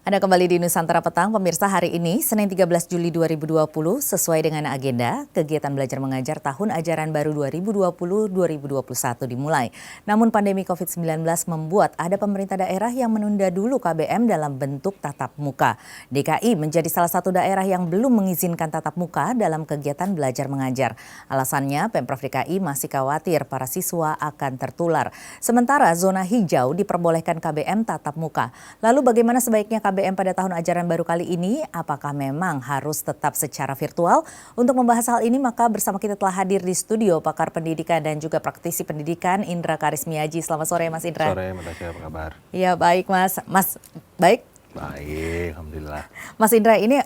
Anda kembali di Nusantara Petang, pemirsa. Hari ini, Senin 13 Juli 2020, sesuai dengan agenda, kegiatan belajar mengajar tahun ajaran baru 2020-2021 dimulai. Namun pandemi COVID-19 membuat ada pemerintah daerah yang menunda dulu KBM dalam bentuk tatap muka. DKI menjadi salah satu daerah yang belum mengizinkan tatap muka dalam kegiatan belajar mengajar. Alasannya, Pemprov DKI masih khawatir para siswa akan tertular. Sementara zona hijau diperbolehkan KBM tatap muka. Lalu bagaimana sebaiknya KBM pada tahun ajaran baru kali ini? Apakah memang harus tetap secara virtual? Untuk membahas hal ini, maka bersama kita telah hadir di studio pakar pendidikan dan juga praktisi pendidikan Indra Karismiaji. Selamat sore, Mas Indra. Sore, Mbak Tasya, apa kabar? Iya, baik, Mas. Mas, baik? Baik, alhamdulillah. Mas Indra, ini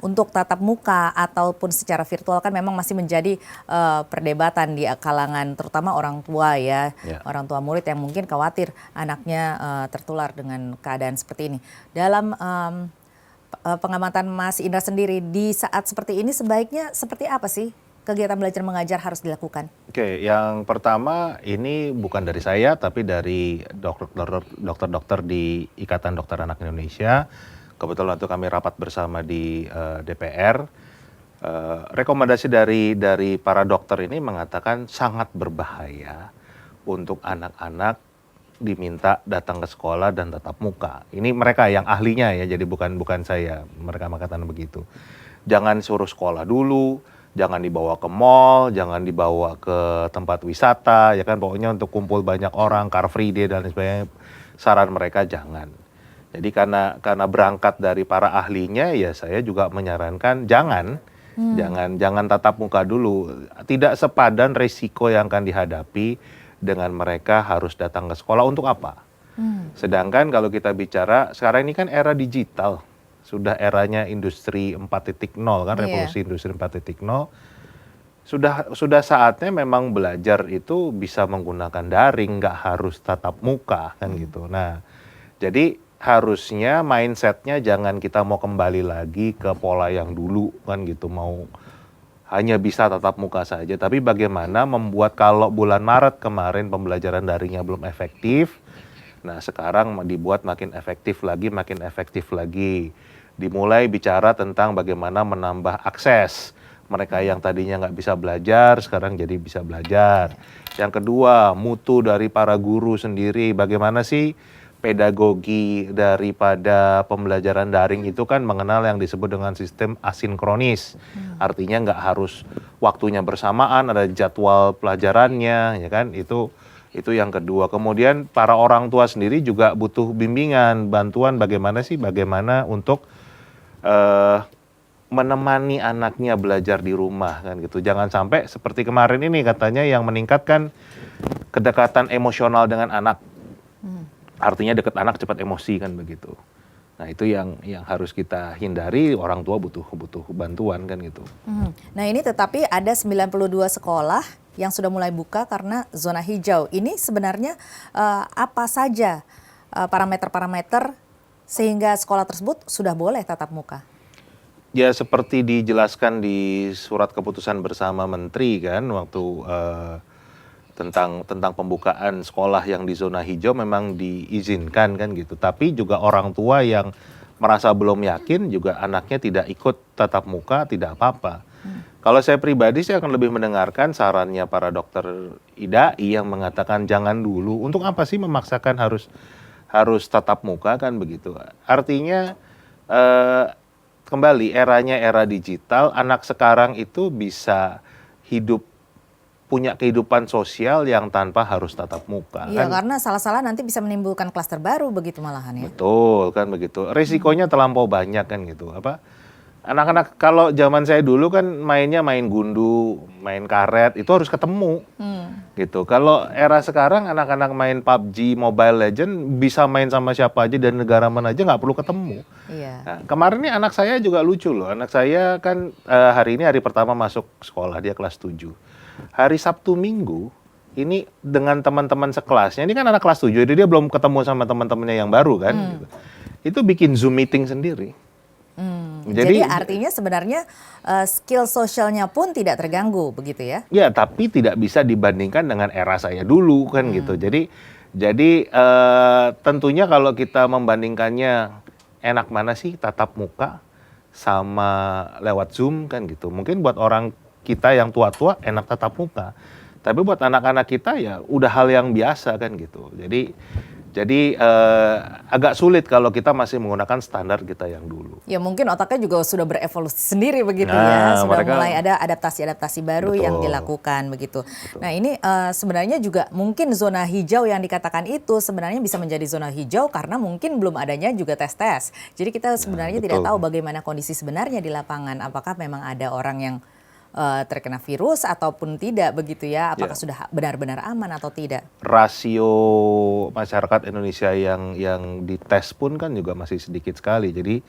untuk tatap muka ataupun secara virtual kan memang masih menjadi perdebatan di kalangan terutama orang tua ya. Orang tua murid yang mungkin khawatir anaknya tertular dengan keadaan seperti ini. Dalam pengamatan Mas Indra sendiri, di saat seperti ini sebaiknya seperti apa sih kegiatan belajar mengajar harus dilakukan? Oke, yang pertama ini bukan dari saya tapi dari dokter-dokter di Ikatan Dokter Anak Indonesia. Kebetulan waktu kami rapat bersama di DPR, rekomendasi dari para dokter ini mengatakan sangat berbahaya untuk anak-anak diminta datang ke sekolah dan tatap muka. Ini mereka yang ahlinya ya, jadi bukan saya. Mereka mengatakan begitu. Jangan suruh sekolah dulu, jangan dibawa ke mall, jangan dibawa ke tempat wisata, ya kan, pokoknya untuk kumpul banyak orang, Car Free Day dan sebagainya. Saran mereka jangan. Jadi karena berangkat dari para ahlinya, ya saya juga menyarankan jangan tatap muka dulu. Tidak sepadan resiko yang akan dihadapi dengan mereka harus datang ke sekolah untuk apa? Sedangkan kalau kita bicara sekarang ini kan era digital, sudah eranya industri 4.0 kan, revolusi industri 4.0. Sudah saatnya memang belajar itu bisa menggunakan daring, nggak harus tatap muka kan gitu. Nah, jadi harusnya mindsetnya jangan kita mau kembali lagi ke pola yang dulu kan gitu, mau hanya bisa tatap muka saja. Tapi bagaimana membuat kalau bulan Maret kemarin pembelajaran daringnya belum efektif, nah sekarang dibuat makin efektif lagi. Dimulai bicara tentang bagaimana menambah akses. Mereka yang tadinya nggak bisa belajar, sekarang jadi bisa belajar. Yang kedua, mutu dari para guru sendiri. Bagaimana sih pedagogi daripada pembelajaran daring itu kan mengenal yang disebut dengan sistem asinkronis. Artinya nggak harus waktunya bersamaan, ada jadwal pelajarannya, ya kan? Itu yang kedua. Kemudian para orang tua sendiri juga butuh bimbingan, bantuan bagaimana untuk menemani anaknya belajar di rumah kan gitu. Jangan sampai seperti kemarin ini katanya yang meningkatkan kedekatan emosional dengan anak. Artinya deket anak cepat emosi kan begitu. Nah itu yang harus kita hindari, orang tua butuh bantuan kan gitu. Nah ini tetapi ada 92 sekolah yang sudah mulai buka karena zona hijau. Ini sebenarnya apa saja parameter-parameter sehingga sekolah tersebut sudah boleh tatap muka? Ya seperti dijelaskan di surat keputusan bersama Menteri kan waktu tentang pembukaan sekolah yang di zona hijau memang diizinkan kan gitu. Tapi juga orang tua yang merasa belum yakin juga anaknya tidak ikut tatap muka tidak apa-apa. Kalau saya pribadi saya akan lebih mendengarkan sarannya para dokter IDAI yang mengatakan jangan dulu. Untuk apa sih memaksakan harus tatap muka kan begitu. Artinya kembali eranya era digital, anak sekarang itu bisa punya kehidupan sosial yang tanpa harus tatap muka. Iya, karena salah-salah nanti bisa menimbulkan klaster baru begitu malahan ya. Betul kan begitu. Risikonya terlampau banyak kan gitu. Anak-anak kalau zaman saya dulu kan mainnya main gundu, main karet, itu harus ketemu. Gitu. Kalau era sekarang anak-anak main PUBG, Mobile Legend bisa main sama siapa aja dan negara mana aja nggak perlu ketemu. Iya. Nah, kemarin nih anak saya juga lucu loh. Anak saya kan hari ini hari pertama masuk sekolah, dia kelas 7. Hari Sabtu Minggu ini dengan teman-teman sekelasnya, ini kan anak kelas 7, jadi dia belum ketemu sama teman-temannya yang baru kan. Gitu. Itu bikin Zoom meeting sendiri. Jadi artinya sebenarnya skill sosialnya pun tidak terganggu begitu ya? Ya, tapi tidak bisa dibandingkan dengan era saya dulu kan gitu. Jadi tentunya kalau kita membandingkannya enak mana sih tatap muka sama lewat Zoom kan gitu. Mungkin buat orang kita yang tua-tua enak tatap muka. Tapi buat anak-anak kita ya udah hal yang biasa kan gitu. Jadi agak sulit kalau kita masih menggunakan standar kita yang dulu. Ya mungkin otaknya juga sudah berevolusi sendiri begitu Nah, ya, sudah mereka- mulai ada adaptasi-adaptasi baru yang Betul. dilakukan begitu. Nah ini sebenarnya juga mungkin zona hijau yang dikatakan itu sebenarnya bisa menjadi zona hijau karena mungkin belum adanya juga tes-tes. Jadi kita sebenarnya tidak betul. tahu bagaimana kondisi sebenarnya di lapangan, apakah memang ada orang yang terkena virus ataupun tidak begitu ya, apakah Ya. sudah benar-benar aman atau tidak. Rasio masyarakat Indonesia yang dites pun kan juga masih sedikit sekali. Jadi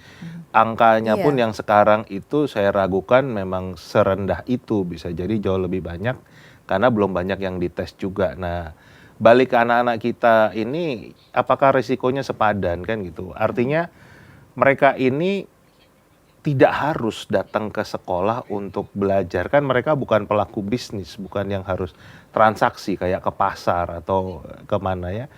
angkanya Iya. pun yang sekarang itu saya ragukan memang serendah itu, bisa jadi jauh lebih banyak karena belum banyak yang dites juga. Nah, balik ke anak-anak kita ini apakah risikonya sepadan kan gitu. Artinya mereka ini tidak harus datang ke sekolah untuk belajar. Kan mereka bukan pelaku bisnis, bukan yang harus transaksi kayak ke pasar atau kemana ya.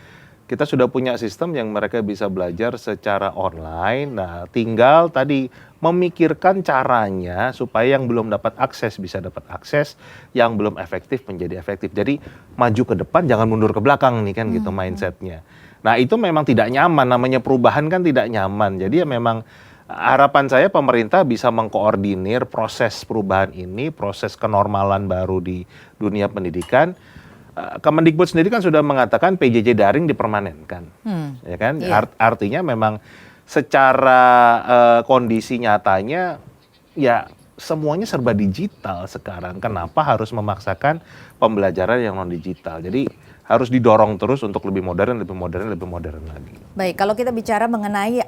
Kita sudah punya sistem yang mereka bisa belajar secara online. Nah, tinggal tadi memikirkan caranya supaya yang belum dapat akses bisa dapat akses, yang belum efektif menjadi efektif. Jadi maju ke depan, jangan mundur ke belakang nih kan gitu mindsetnya. Nah, itu memang tidak nyaman, namanya perubahan kan tidak nyaman. Jadi ya memang harapan saya pemerintah bisa mengkoordinir proses perubahan ini, proses kenormalan baru di dunia pendidikan. Kemendikbud sendiri kan sudah mengatakan PJJ daring dipermanenkan, ya kan? Iya. Artinya memang secara kondisi nyatanya ya semuanya serba digital sekarang. Kenapa harus memaksakan pembelajaran yang non digital? Jadi harus didorong terus untuk lebih modern, lebih modern, lebih modern lagi. Baik, kalau kita bicara mengenai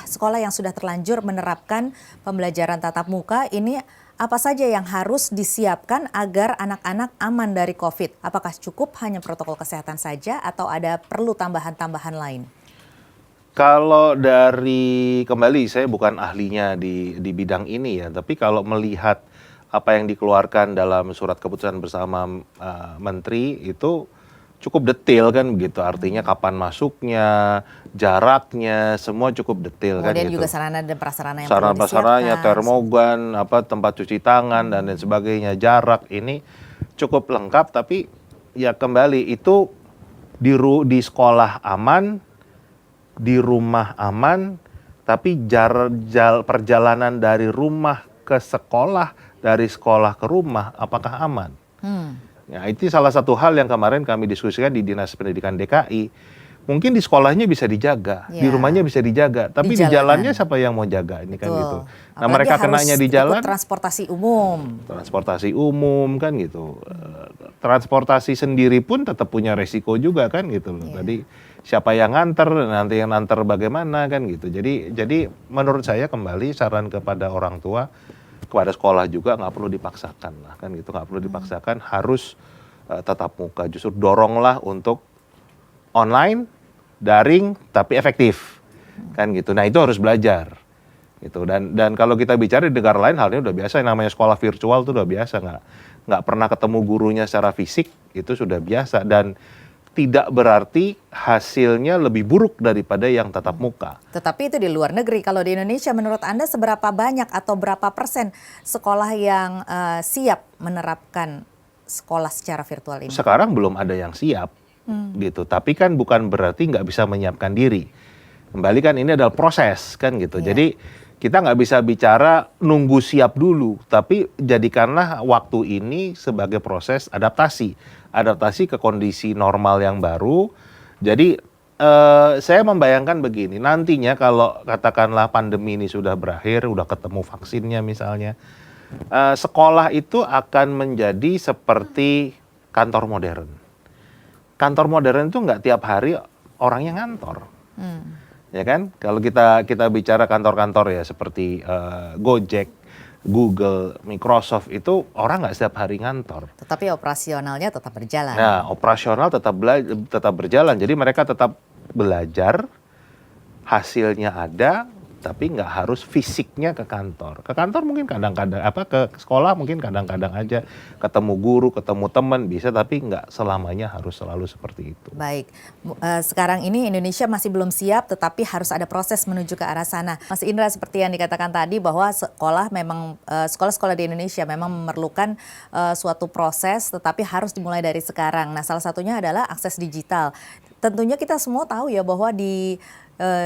sekolah yang sudah terlanjur menerapkan pembelajaran tatap muka, ini apa saja yang harus disiapkan agar anak-anak aman dari COVID? Apakah cukup hanya protokol kesehatan saja atau ada perlu tambahan-tambahan lain? Kalau dari kembali saya bukan ahlinya di bidang ini ya, tapi kalau melihat apa yang dikeluarkan dalam surat keputusan bersama menteri itu cukup detail kan begitu, artinya kapan masuknya, jaraknya, semua cukup detail kan Kemudian gitu. juga sarana dan prasarana yang Sarana perlu prasaranya, disiapkan. termogan, tempat cuci tangan dan lain sebagainya, jarak ini cukup lengkap. Tapi ya kembali itu di sekolah aman, di rumah aman, tapi perjalanan dari rumah ke sekolah, dari sekolah ke rumah, apakah aman? Ya, itu salah satu hal yang kemarin kami diskusikan di Dinas Pendidikan DKI. Mungkin di sekolahnya bisa dijaga, di Ya. rumahnya bisa dijaga, tapi di jalanan. jalannya siapa yang mau jaga ini kan Betul. gitu. Nah, Apalagi mereka harus kenanya di ikut jalan, transportasi umum. kan gitu. Transportasi sendiri pun tetap punya resiko juga kan gitu loh. Iya. Tadi siapa yang nganter, nanti yang nganter bagaimana kan gitu. Jadi menurut saya kembali saran kepada orang tua, kepada sekolah juga nggak perlu dipaksakan lah kan gitu, nggak perlu dipaksakan harus tatap muka. Justru doronglah untuk online, daring tapi efektif kan gitu. Nah itu harus belajar gitu. Dan kalau kita bicara di negara lain halnya udah biasa, yang namanya sekolah virtual itu udah biasa, nggak pernah ketemu gurunya secara fisik itu sudah biasa, dan tidak berarti hasilnya lebih buruk daripada yang tatap muka. Tetapi itu di luar negeri. Kalau di Indonesia menurut Anda seberapa banyak atau berapa persen sekolah yang siap menerapkan sekolah secara virtual ini? Sekarang belum ada yang siap gitu, tapi kan bukan berarti nggak bisa menyiapkan diri. Kembali kan ini adalah proses kan gitu. Iya. Jadi kita nggak bisa bicara nunggu siap dulu, tapi jadikanlah waktu ini sebagai proses adaptasi ke kondisi normal yang baru. Jadi saya membayangkan begini, nantinya kalau katakanlah pandemi ini sudah berakhir, udah ketemu vaksinnya misalnya, sekolah itu akan menjadi seperti kantor modern. Kantor modern itu nggak tiap hari orangnya ngantor. Ya kan? Kalau kita bicara kantor-kantor ya seperti Gojek, Google, Microsoft, itu orang nggak setiap hari ngantor. Tetapi operasionalnya tetap berjalan. Nah, operasional tetap berjalan. Jadi mereka tetap belajar, hasilnya ada, tapi nggak harus fisiknya ke kantor. Ke kantor mungkin kadang-kadang, ke sekolah mungkin kadang-kadang aja, ketemu guru, ketemu teman bisa, tapi nggak selamanya harus selalu seperti itu. Baik, sekarang ini Indonesia masih belum siap, tetapi harus ada proses menuju ke arah sana. Mas Indra, seperti yang dikatakan tadi bahwa sekolah-sekolah di Indonesia memang memerlukan suatu proses, tetapi harus dimulai dari sekarang. Nah, salah satunya adalah akses digital. Tentunya kita semua tahu ya bahwa di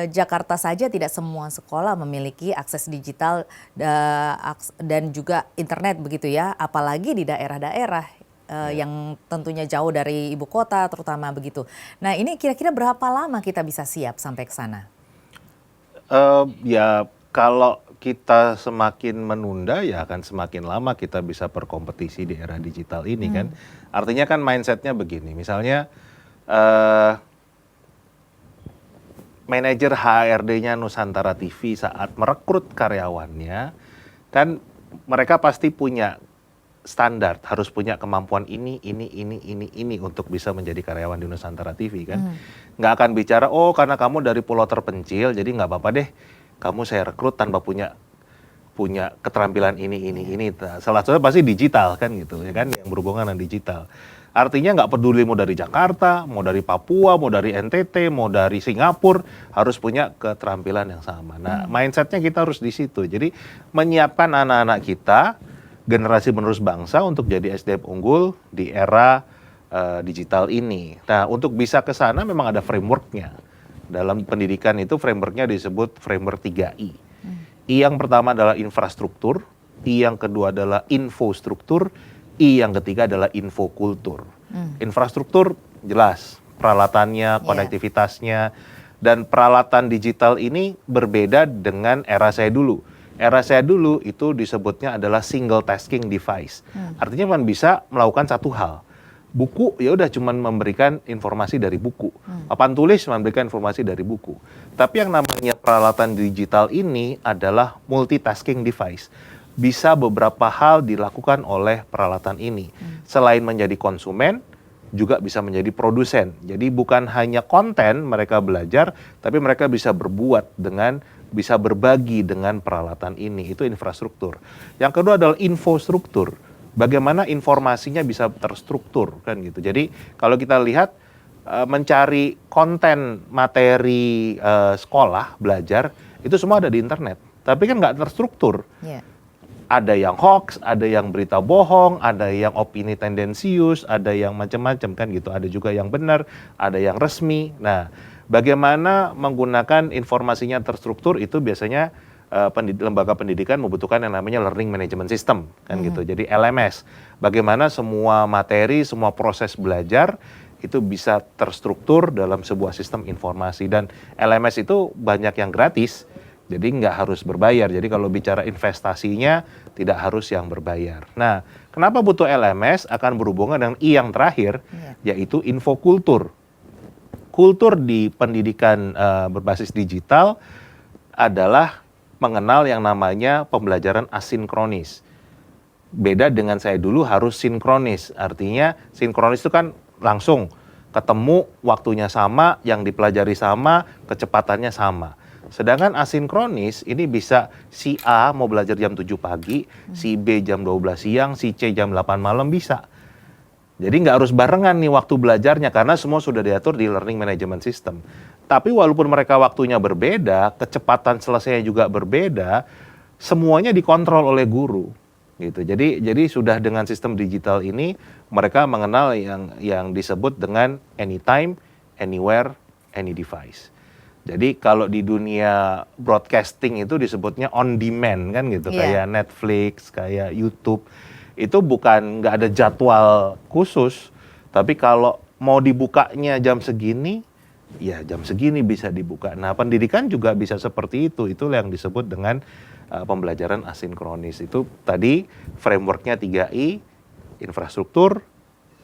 Jakarta saja tidak semua sekolah memiliki akses digital dan juga internet begitu ya, apalagi di daerah-daerah yang tentunya jauh dari ibu kota terutama begitu. Nah, ini kira-kira berapa lama kita bisa siap sampai ke sana? Ya kalau kita semakin menunda ya akan semakin lama kita bisa berkompetisi di era digital ini kan. Artinya kan mindsetnya begini, misalnya manajer HRD-nya Nusantara TV saat merekrut karyawannya, kan mereka pasti punya standar, harus punya kemampuan ini untuk bisa menjadi karyawan di Nusantara TV kan. Nggak akan bicara, oh karena kamu dari pulau terpencil, jadi nggak apa-apa deh, kamu saya rekrut tanpa punya keterampilan ini. Salah satunya pasti digital kan gitu ya kan, yang berhubungan dengan digital. Artinya nggak peduli mau dari Jakarta, mau dari Papua, mau dari NTT, mau dari Singapura, harus punya keterampilan yang sama. Nah, mindsetnya kita harus di situ. Jadi menyiapkan anak-anak kita, generasi penerus bangsa untuk jadi SDM unggul di era digital ini. Nah, untuk bisa ke sana memang ada frameworknya. Dalam pendidikan itu frameworknya disebut framework 3I. I yang pertama adalah infrastruktur, I yang kedua adalah infostruktur, I yang ketiga adalah infokultur. Infrastruktur jelas, peralatannya, konektivitasnya, dan peralatan digital ini berbeda dengan era saya dulu. Era saya dulu itu disebutnya adalah single tasking device. Artinya man bisa melakukan satu hal. Buku ya udah cuman memberikan informasi dari buku. Papan tulis memberikan informasi dari buku. Tapi yang namanya peralatan digital ini adalah multitasking device. Bisa beberapa hal dilakukan oleh peralatan ini. Selain menjadi konsumen, juga bisa menjadi produsen. Jadi bukan hanya konten mereka belajar, tapi mereka bisa bisa berbagi dengan peralatan ini. Itu infrastruktur. Yang kedua adalah infostruktur. Bagaimana informasinya bisa terstruktur kan gitu. Jadi kalau kita lihat mencari konten materi sekolah belajar itu semua ada di internet. Tapi kan nggak terstruktur. Ada yang hoax, ada yang berita bohong, ada yang opini tendensius, ada yang macam-macam kan gitu. Ada juga yang benar, ada yang resmi. Nah, bagaimana menggunakan informasinya terstruktur itu biasanya lembaga pendidikan membutuhkan yang namanya Learning Management System kan gitu. Jadi LMS. Bagaimana semua materi, semua proses belajar itu bisa terstruktur dalam sebuah sistem informasi, dan LMS itu banyak yang gratis. Jadi nggak harus berbayar. Jadi kalau bicara investasinya tidak harus yang berbayar. Nah, kenapa butuh LMS? Akan berhubungan dengan I yang terakhir, yaitu infokultur. Kultur di pendidikan berbasis digital adalah mengenal yang namanya pembelajaran asinkronis. Beda dengan saya dulu harus sinkronis. Artinya sinkronis itu kan langsung ketemu, waktunya sama, yang dipelajari sama, kecepatannya sama. Sedangkan asinkronis ini bisa si A mau belajar jam 7 pagi, si B jam 12 siang, si C jam 8 malam bisa. Jadi nggak harus barengan nih waktu belajarnya karena semua sudah diatur di Learning Management System. Tapi walaupun mereka waktunya berbeda, kecepatan selesainya juga berbeda, semuanya dikontrol oleh guru. Gitu. Jadi sudah dengan sistem digital ini mereka mengenal yang disebut dengan anytime, anywhere, any device. Jadi kalau di dunia broadcasting itu disebutnya on demand kan gitu, kayak Netflix, kayak YouTube. Itu nggak ada jadwal khusus, tapi kalau mau dibukanya jam segini, ya jam segini bisa dibuka. Nah, pendidikan juga bisa seperti itu. Itulah yang disebut dengan pembelajaran asinkronis. Itu tadi frameworknya 3I, infrastruktur,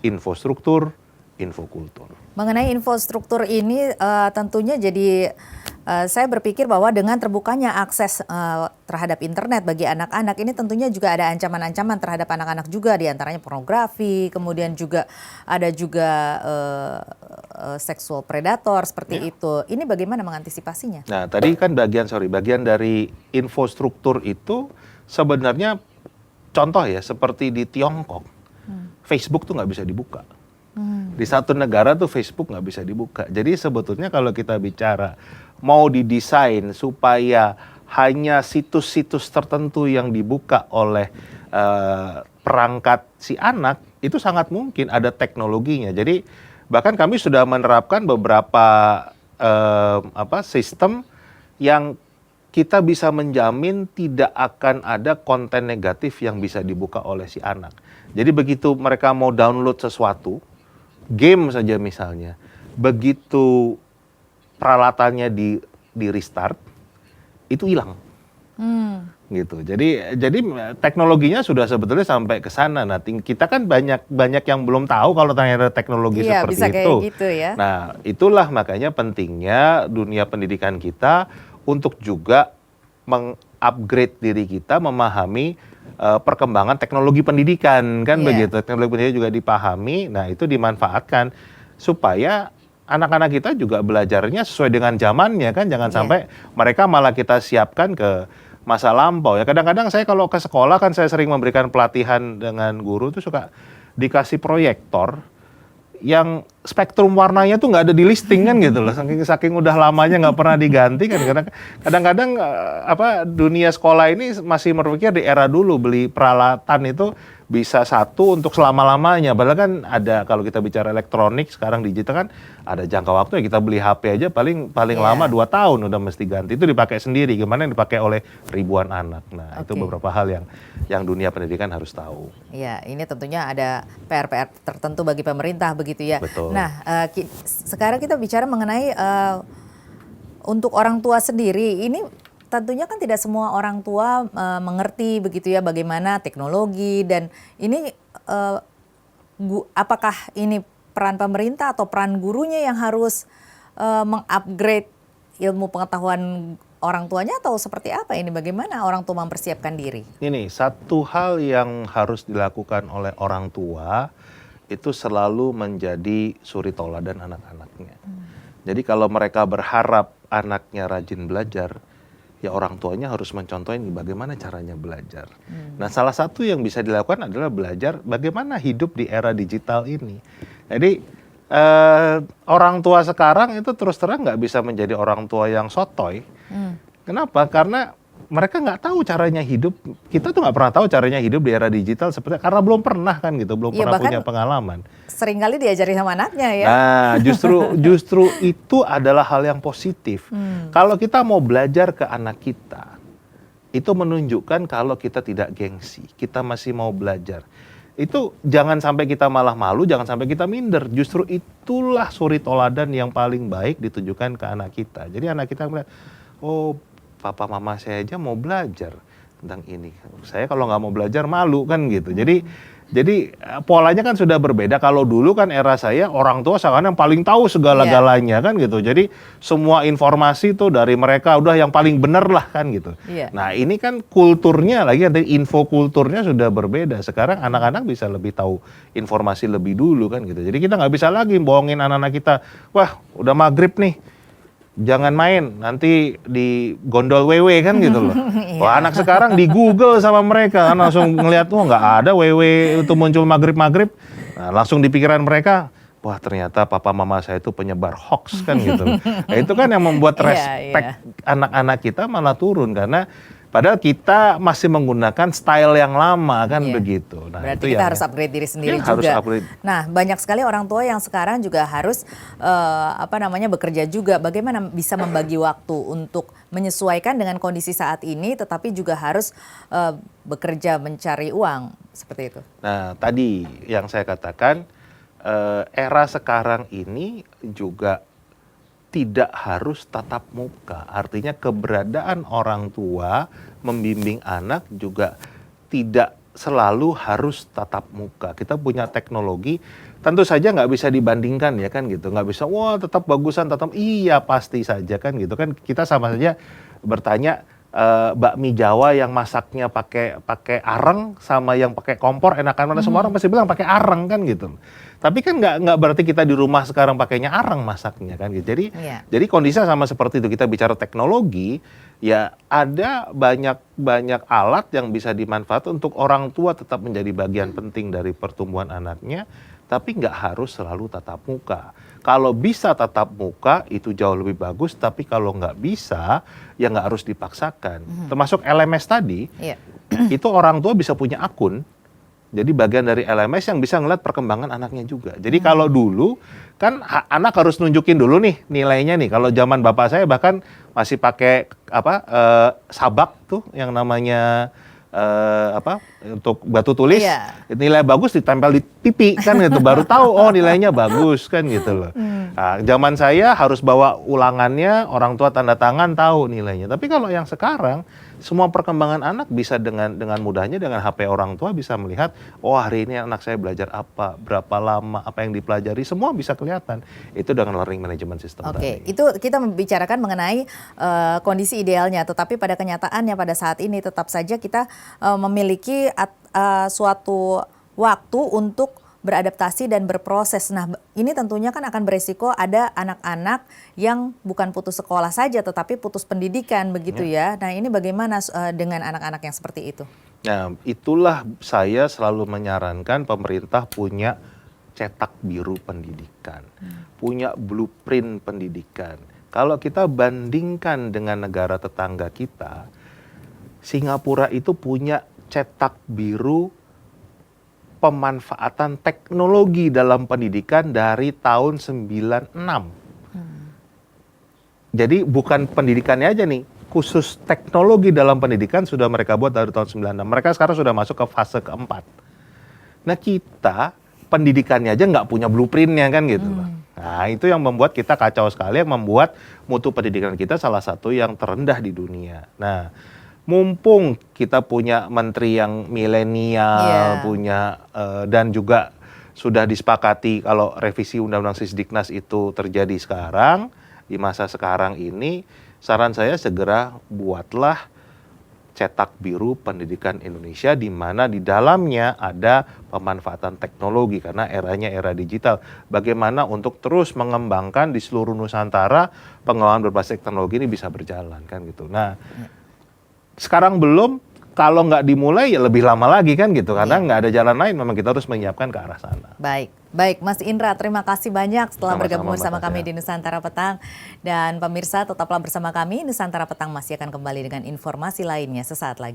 infostruktur, infokultur. Mengenai infrastruktur ini tentunya jadi Saya berpikir bahwa dengan terbukanya akses terhadap internet bagi anak-anak ini tentunya juga ada ancaman-ancaman terhadap anak-anak juga, diantaranya pornografi, kemudian juga ada juga seksual predator seperti itu. Ini bagaimana mengantisipasinya? Nah, tadi kan bagian dari infrastruktur itu sebenarnya contoh ya, seperti di Tiongkok, Facebook tuh nggak bisa dibuka. Di satu negara tuh Facebook nggak bisa dibuka. Jadi sebetulnya kalau kita bicara mau didesain supaya hanya situs-situs tertentu yang dibuka oleh perangkat si anak, itu sangat mungkin ada teknologinya. Jadi bahkan kami sudah menerapkan beberapa sistem yang kita bisa menjamin tidak akan ada konten negatif yang bisa dibuka oleh si anak. Jadi begitu mereka mau download sesuatu, game saja misalnya, begitu peralatannya di restart, itu hilang. Gitu. Jadi teknologinya sudah sebetulnya sampai ke sana. Nah, kita kan banyak yang belum tahu kalau ternyata teknologi seperti bisa itu. kayak gitu ya. Nah, itulah makanya pentingnya dunia pendidikan kita untuk juga mengupgrade diri kita, memahami perkembangan teknologi pendidikan, kan begitu. Teknologi pendidikan juga dipahami, nah itu dimanfaatkan supaya anak-anak kita juga belajarnya sesuai dengan zamannya, kan. Jangan sampai mereka malah kita siapkan ke masa lampau ya. Kadang-kadang saya kalau ke sekolah kan saya sering memberikan pelatihan dengan guru tuh suka dikasih proyektor yang spektrum warnanya tuh nggak ada di listing kan gitu loh, saking udah lamanya nggak pernah diganti kan. Kadang-kadang dunia sekolah ini masih berpikir di era dulu beli peralatan itu bisa satu untuk selama-lamanya, padahal kan ada, kalau kita bicara elektronik sekarang digital kan ada jangka waktu ya. Kita beli HP aja paling lama 2 tahun udah mesti ganti, itu dipakai sendiri, gimana yang dipakai oleh ribuan anak. Nah itu beberapa hal yang dunia pendidikan harus tahu. Ya, ini tentunya ada PR-PR tertentu bagi pemerintah begitu ya. Betul. Nah, sekarang kita bicara mengenai untuk orang tua sendiri, ini tentunya kan tidak semua orang tua mengerti begitu ya bagaimana teknologi, dan ini apakah ini peran pemerintah atau peran gurunya yang harus mengupgrade ilmu pengetahuan orang tuanya, atau seperti apa ini? Bagaimana orang tua mempersiapkan diri? Ini satu hal yang harus dilakukan oleh orang tua itu selalu menjadi suri tauladan anak-anaknya. Jadi kalau mereka berharap anaknya rajin belajar, ya orang tuanya harus mencontohin bagaimana caranya belajar. Nah, salah satu yang bisa dilakukan adalah belajar bagaimana hidup di era digital ini. Jadi orang tua sekarang itu terus terang nggak bisa menjadi orang tua yang sotoy. Kenapa? Karena mereka nggak tahu caranya hidup. Kita tuh nggak pernah tahu caranya hidup di era digital seperti, karena belum pernah kan gitu, belum pernah punya pengalaman. Seringkali diajari sama anaknya ya. Nah, justru itu adalah hal yang positif. Kalau kita mau belajar ke anak kita, itu menunjukkan kalau kita tidak gengsi, kita masih mau belajar. Itu jangan sampai kita malah malu, jangan sampai kita minder. Justru itulah suri tauladan yang paling baik ditujukan ke anak kita. Jadi anak kita melihat, oh papa mama saya aja mau belajar tentang ini. Saya kalau nggak mau belajar malu kan gitu. Jadi polanya kan sudah berbeda. Kalau dulu kan era saya orang tua seakan yang paling tahu segala-galanya kan gitu. Jadi semua informasi tuh dari mereka udah yang paling benar lah kan gitu. Nah ini kan kulturnya lagi, ada info kulturnya sudah berbeda. Sekarang anak-anak bisa lebih tahu informasi lebih dulu kan gitu. Jadi kita nggak bisa lagi bohongin anak-anak kita. Wah udah maghrib nih, jangan main, nanti di gondol WW kan gitu loh. Wah anak sekarang di Google sama mereka kan langsung ngelihat, wah nggak ada WW itu muncul maghrib. Nah, langsung di pikiran mereka, wah ternyata papa mama saya itu penyebar hoax kan gitu. Nah, itu kan yang membuat respek anak-anak kita malah turun, karena padahal kita masih menggunakan style yang lama kan begitu. Nah, berarti itu kita harus upgrade diri sendiri juga. Harus upgrade. Nah, banyak sekali orang tua yang sekarang juga harus bekerja juga. Bagaimana bisa membagi waktu untuk menyesuaikan dengan kondisi saat ini, tetapi juga harus bekerja mencari uang seperti itu. Nah, tadi yang saya katakan, era sekarang ini juga tidak harus tatap muka. Artinya keberadaan orang tua membimbing anak juga tidak selalu harus tatap muka. Kita punya teknologi, tentu saja nggak bisa dibandingkan ya kan gitu. Nggak bisa, wah tetap bagusan, tetap iya pasti saja kan gitu kan. Kita sama saja bertanya bakmi Jawa yang masaknya pakai areng sama yang pakai kompor enakan mana? Semua orang pasti bilang pakai areng kan gitu. Tapi kan nggak berarti kita di rumah sekarang pakainya areng masaknya kan gitu. Jadi kondisinya sama seperti itu. Kita bicara teknologi, ya ada banyak alat yang bisa dimanfaatkan untuk orang tua tetap menjadi bagian penting dari pertumbuhan anaknya, tapi nggak harus selalu tatap muka. Kalau bisa tatap muka itu jauh lebih bagus, tapi kalau nggak bisa ya nggak harus dipaksakan. Termasuk LMS tadi, itu orang tua bisa punya akun. Jadi bagian dari LMS yang bisa ngeliat perkembangan anaknya juga. Jadi kalau dulu kan anak harus nunjukin dulu nih nilainya nih. Kalau zaman bapak saya bahkan masih pakai sabak tuh yang namanya untuk batu tulis. Nilai bagus ditempel di pipi kan gitu. Baru tahu oh nilainya bagus kan gitu loh. Nah, zaman saya harus bawa ulangannya, orang tua tanda tangan tahu nilainya. Tapi kalau yang sekarang semua perkembangan anak bisa dengan mudahnya dengan HP orang tua bisa melihat, oh hari ini anak saya belajar apa, berapa lama, apa yang dipelajari, semua bisa kelihatan. Itu dengan learning management system tadi. Itu kita membicarakan mengenai kondisi idealnya, tetapi pada kenyataannya pada saat ini tetap saja kita memiliki suatu waktu untuk beradaptasi dan berproses. Nah, ini tentunya kan akan beresiko ada anak-anak yang bukan putus sekolah saja, tetapi putus pendidikan begitu ya. Nah, ini bagaimana dengan anak-anak yang seperti itu? Nah, itulah saya selalu menyarankan pemerintah punya cetak biru pendidikan, punya blueprint pendidikan. Kalau kita bandingkan dengan negara tetangga kita, Singapura itu punya cetak biru pemanfaatan teknologi dalam pendidikan dari tahun 96. Jadi bukan pendidikannya aja nih, khusus teknologi dalam pendidikan sudah mereka buat dari tahun 96. Mereka sekarang sudah masuk ke fase keempat. Nah kita pendidikannya aja nggak punya blueprintnya kan gitu. Nah itu yang membuat kita kacau sekali, yang membuat mutu pendidikan kita salah satu yang terendah di dunia. Nah mumpung kita punya menteri yang milenial, dan juga sudah disepakati kalau revisi Undang-Undang Sisdiknas itu terjadi sekarang, di masa sekarang ini, saran saya segera buatlah cetak biru pendidikan Indonesia di mana di dalamnya ada pemanfaatan teknologi karena eranya era digital. Bagaimana untuk terus mengembangkan di seluruh Nusantara pengembangan berbasis teknologi ini bisa berjalan kan gitu. Nah, sekarang belum, kalau nggak dimulai ya lebih lama lagi kan gitu karena nggak ada jalan lain, memang kita harus menyiapkan ke arah sana. Baik Mas Indra, terima kasih banyak setelah bergabung bersama kami di Nusantara Petang. Dan pemirsa tetaplah bersama kami, Nusantara Petang masih akan kembali dengan informasi lainnya sesaat lagi.